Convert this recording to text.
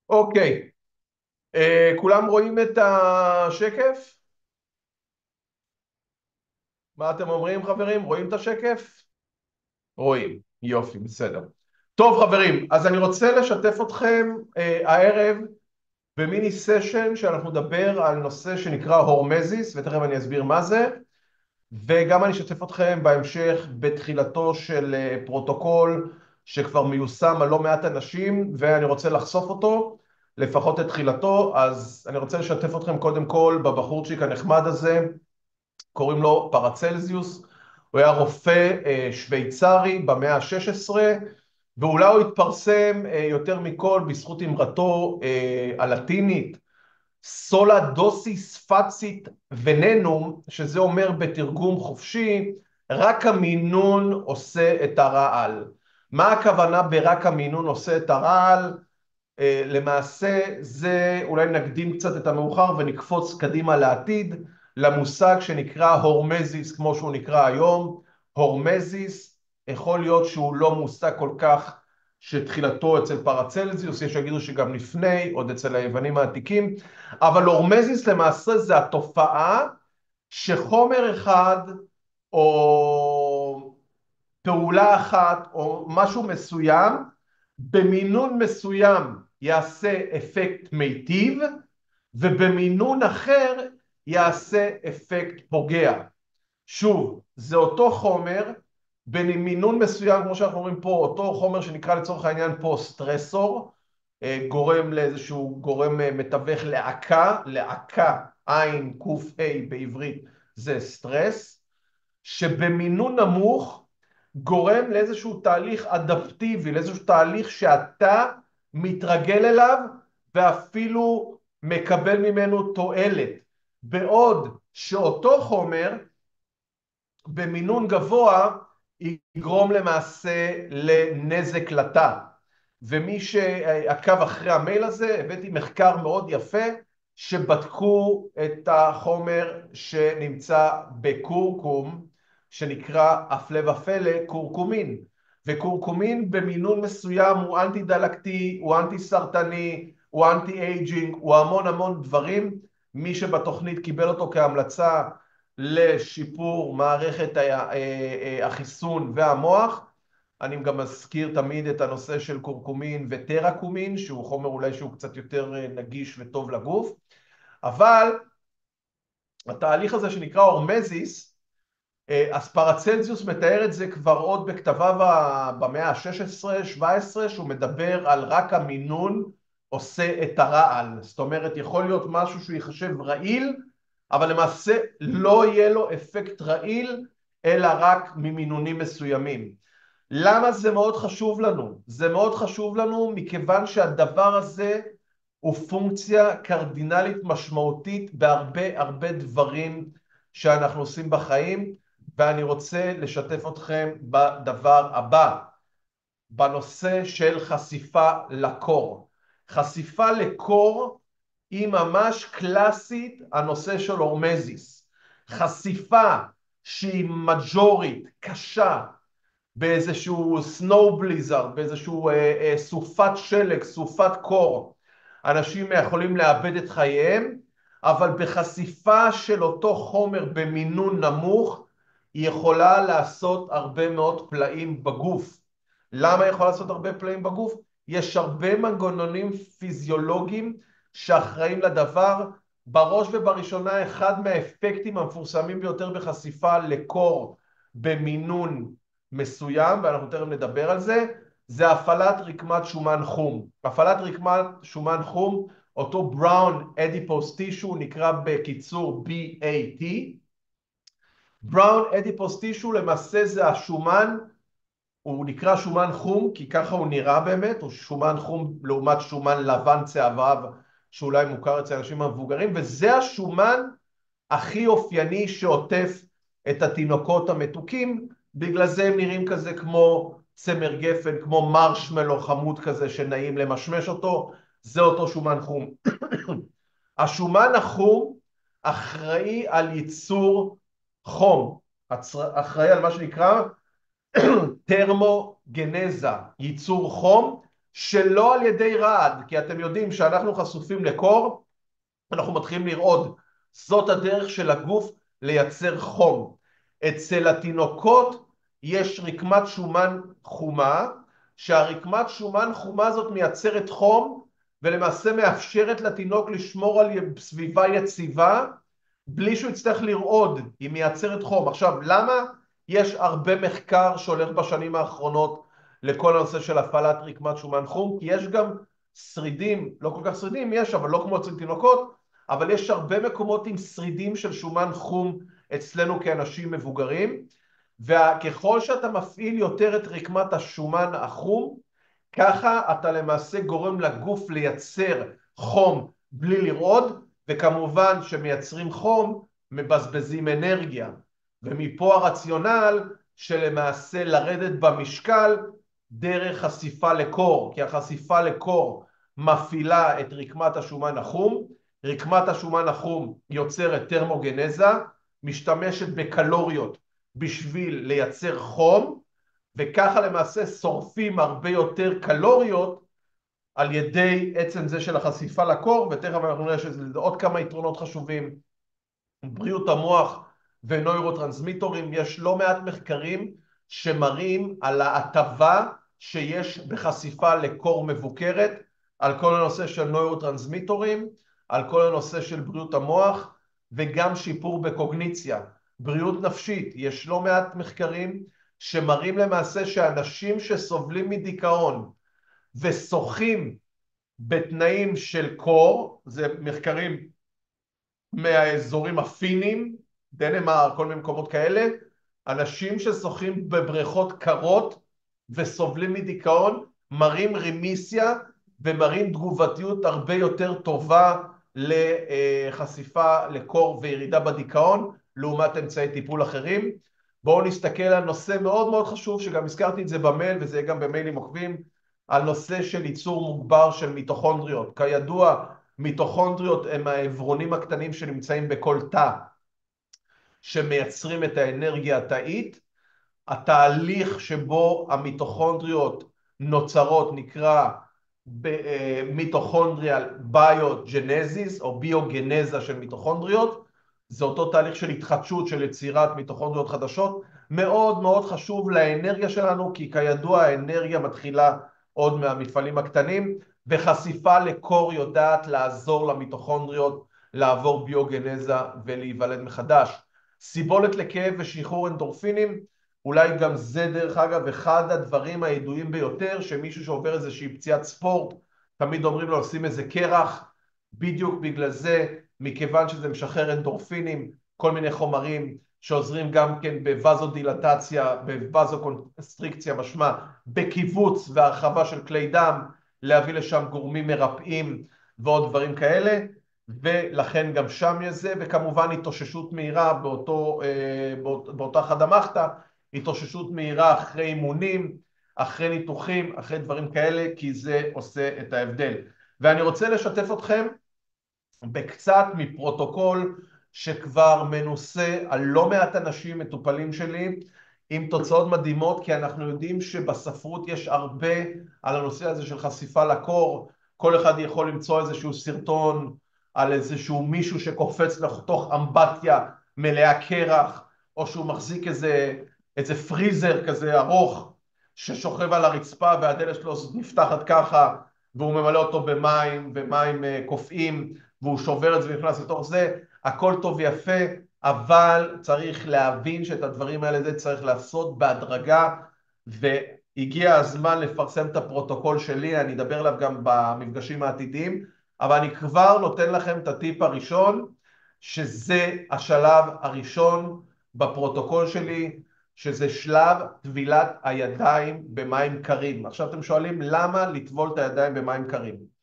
אוקיי, כולם רואים את השקף? מה אתם אומרים חברים? רואים את השקף? רואים, יופי, בסדר. טוב חברים, אז אני רוצה לשתף אתכם הערב במיני סשן שאנחנו נדבר על נושא שנקרא הורמזיס, ותכף אני אסביר מה זה, וגם אני אשתף אתכם בהמשך בתחילתו של פרוטוקול שכבר מיושם על לא מעט אנשים, ואני רוצה לחשוף אותו, לפחות את תחילתו. אז אני רוצה לשתף אתכם קודם כל בבחורצ'יק הנחמד הזה, קוראים לו פרצלזיוס. הוא היה רופא שוויצרי במאה ה-16, ואולי הוא התפרסם יותר מכל בזכות אמרתו הלטינית, סולה דוסיס פאצית וננום, שזה אומר בתרגום חופשי, רק המינון עושה את הרעל. מה הכוונה ברק המינון עושה את הרעל? למעשה זה, אולי נקדים קצת את המאוחר ונקפוץ קדימה לעתיד, למושג שנקרא הורמזיס כמו שהוא נקרא היום. הורמזיס יכול להיות שהוא לא מושג כל כך שתחילתו אצל פרצלזיוס, יש שיגידו שגם לפני, עוד אצל היוונים העתיקים, אבל הורמזיס למעשה זה התופעה שחומר אחד או פעולה אחת או משהו מסוים במינון מסוים יעשה אפקט מיטיב, ובמינון אחר יעשה אפקט פוגע. שוב, זה אותו חומר, במינון מסוים, כמו שאנחנו אומרים פה, אותו חומר שנקרא לצורך העניין פה סטרסור, גורם לאיזשהו גורם מתווך לעקה, לעקה, עין, קוף, ה' בעברית, זה סטרס, שבמינון נמוך גורם לאיזשהו תהליך אדפטיבי, לאיזשהו תהליך שאתה מתרגל אליו ואפילו מקבל ממנו תועלת, בעוד שאותו חומר במינון גבוה יגרום למעשה לנזק לתא. ומי שעקב אחרי המייל הזה, הבאתי מחקר מאוד יפה שבדקו את החומר שנמצא בקורקום, שנקרא הפלא ופלא קורקומין. וקורקומין במינון מסוים הוא אנטי דלקתי, הוא אנטי סרטני, הוא אנטי אייג'ינג, הוא המון המון דברים. מי שבתוכנית קיבל אותו כהמלצה לשיפור מערכת החיסון והמוח. אני גם מזכיר תמיד את הנושא של קורקומין וטרקומין, שהוא חומר אולי שהוא קצת יותר נגיש וטוב לגוף. אבל התהליך הזה שנקרא הורמזיס, אז פרצלזיוס מתאר את זה כבר עוד בכתביו במאה ה-16-17, שהוא מדבר על רק המינון עושה את הרעל. זאת אומרת, יכול להיות משהו שהוא יחשב רעיל, אבל למעשה לא יהיה לו אפקט רעיל, אלא רק ממינונים מסוימים. למה זה מאוד חשוב לנו? זה מאוד חשוב לנו מכיוון שהדבר הזה הוא פונקציה קרדינלית משמעותית בהרבה הרבה דברים שאנחנו עושים בחיים, ואני רוצה לשתף אתכם בדבר הבא, בנושא של חשיפה לקור. חשיפה לקור היא ממש קלאסית הנושא של הורמזיס. חשיפה שהיא מג'ורית, קשה, באיזשהו סנואו בליזארד, באיזשהו סופת שלג, סופת קור, אנשים יכולים לאבד את חייהם, אבל בחשיפה של אותו חומר במינון נמוך, היא יכולה לעשות הרבה מאוד פלאים בגוף. למה היא יכולה לעשות הרבה פלאים בגוף? יש הרבה מנגנונים פיזיולוגיים שאחראים לדבר. בראש ובראשונה, אחד מהאפקטים המפורסמים ביותר בחשיפה לקור במינון מסוים, ואנחנו תכף נדבר על זה, זה הפעלת רקמת שומן חום. הפעלת רקמת שומן חום, אותו Brown Adipose Tissue, נקרא בקיצור BAT. Brown Adipose Tissue למעשה זה השומן, הוא נקרא שומן חום כי ככה הוא נראה באמת, הוא שומן חום לעומת שומן לבן צהבהב שאולי מוכר אצל אנשים המבוגרים, וזה השומן הכי אופייני שעוטף את התינוקות המתוקים, בגלל זה הם נראים כזה כמו צמר גפן, כמו מרשמלו חמוד כזה שנעים למשמש אותו, זה אותו שומן חום. השומן החום אחראי על ייצור חום, אחראי על מה שנקרא תרמוגנזה, ייצור חום, שלא על ידי רעד, כי אתם יודעים שאנחנו חשופים לקור, אנחנו מתחילים לרעוד. זאת הדרך של הגוף לייצר חום. אצל התינוקות יש רקמת שומן חומה, שהרקמת שומן חומה הזאת מייצרת חום, ולמעשה מאפשרת לתינוק לשמור על סביבה יציבה, בלי שהוא יצטרך לרעוד, היא מייצרת חום. עכשיו, למה יש הרבה מחקר שהולך בשנים האחרונות לכל הנושא של הפעלת רקמת שומן חום? כי יש גם שרידים, לא כל כך שרידים יש, אבל לא כמו אצל תינוקות, אבל יש הרבה מקומות עם שרידים של שומן חום אצלנו כאנשים מבוגרים, וככל שאתה מפעיל יותר את רקמת השומן החום, ככה אתה למעשה גורם לגוף לייצר חום בלי לרעוד, וכמובן שמייצרים חום מבזבזים אנרגיה, ומפה הרציונל שלמעשה לרדת במשקל דרך חשיפה לקור, כי החשיפה לקור מפעילה את רקמת השומן החום, רקמת השומן החום יוצרת טרמוגנזה, משתמשת בקלוריות בשביל לייצר חום, וככה למעשה שורפים הרבה יותר קלוריות על ידי עצם זה של החשיפה לקור, ותכף אנחנו נראה שזה עוד כמה יתרונות חשובים. בריאות המוח ונוירוטרנסמיטורים, יש לא מעט מחקרים שמראים על ההטבה שיש בחשיפה לקור מבוקרת, על כל הנושא של נוירוטרנסמיטורים, על כל הנושא של בריאות המוח, וגם שיפור בקוגניציה. בריאות נפשית, יש לא מעט מחקרים שמראים למעשה שאנשים שסובלים מדיכאון ושוחים בתנאים של קור, זה מחקרים מהאזורים הפינים, דנמרק, כל מיני מקומות כאלה, אנשים ששוחים בבריכות קרות וסובלים מדיכאון, מראים רמיסיה ומראים תגובתיות הרבה יותר טובה לחשיפה לקור וירידה בדיכאון, לעומת אמצעי טיפול אחרים. בואו נסתכל על נושא מאוד מאוד חשוב, שגם הזכרתי את זה במייל, וזה גם במיילים עוקבים, על נושא של ייצור מוגבר של מיטוכונדריות. כידוע, מיטוכונדריות הם העברונים הקטנים שנמצאים בכל תא, שמייצרים את האנרגיה התאית. התהליך שבו המיטוכונדריות נוצרות נקרא מיטוכונדריאל ביוג'נזיס או ביוגנזה של מיטוכונדריות. זה אותו תהליך של התחדשות, של יצירת מיטוכונדריות חדשות, מאוד מאוד חשוב לאנרגיה שלנו, כי כידוע האנרגיה מתחילה עוד מהמפעלים הקטנים, וחשיפה לקור יודעת לעזור למיטוכונדריות לעבור ביוגנזה ולהיוולד מחדש. סיבולת לכאב ושחרור אנדורפינים, אולי גם זה דרך אגב אחד הדברים הידועים ביותר, שמישהו שעובר איזושהי פציעת ספורט, תמיד אומרים לו לשים איזה קרח, בדיוק בגלל זה, מכיוון שזה משחרר אנדורפינים, כל מיני חומרים שעוזרים גם כן בווזודילטציה, בווזוקונסטריקציה, משמע בקיבוץ והרחבה של כלי דם, להביא לשם גורמים מרפאים ועוד דברים כאלה, ולכן גם שם יש זה, וכמובן התאוששות מהירה באותה חד המחתא, התאוששות מהירה אחרי אימונים, אחרי ניתוחים, אחרי דברים כאלה, כי זה עושה את ההבדל. ואני רוצה לשתף אתכם בקצת מפרוטוקול שכבר מנוסה על לא מעט אנשים מטופלים שלי, עם תוצאות מדהימות, כי אנחנו יודעים שבספרות יש הרבה על הנושא הזה של חשיפה לקור. כל אחד יכול למצוא איזשהו סרטון על איזשהו מישהו שקופץ לתוך אמבטיה מלאה קרח, או שהוא מחזיק איזה פריזר כזה ארוך ששוכב על הרצפה והדלת שלו נפתחת ככה, והוא ממלא אותו במים קופאים, והוא שובר את זה ונכנס לתוך זה. הכל טוב ויפה, אבל צריך להבין שאת הדברים האלה זה צריך לעשות בהדרגה, והגיע הזמן לפרסם את הפרוטוקול שלי, אני אדבר עליו גם במפגשים העתידיים, אבל אני כבר נותן לכם את הטיפ הראשון, שזה השלב הראשון בפרוטוקול שלי, שזה שלב טבילת הידיים במים קרים. עכשיו אתם שואלים למה לטבול את הידיים במים קרים?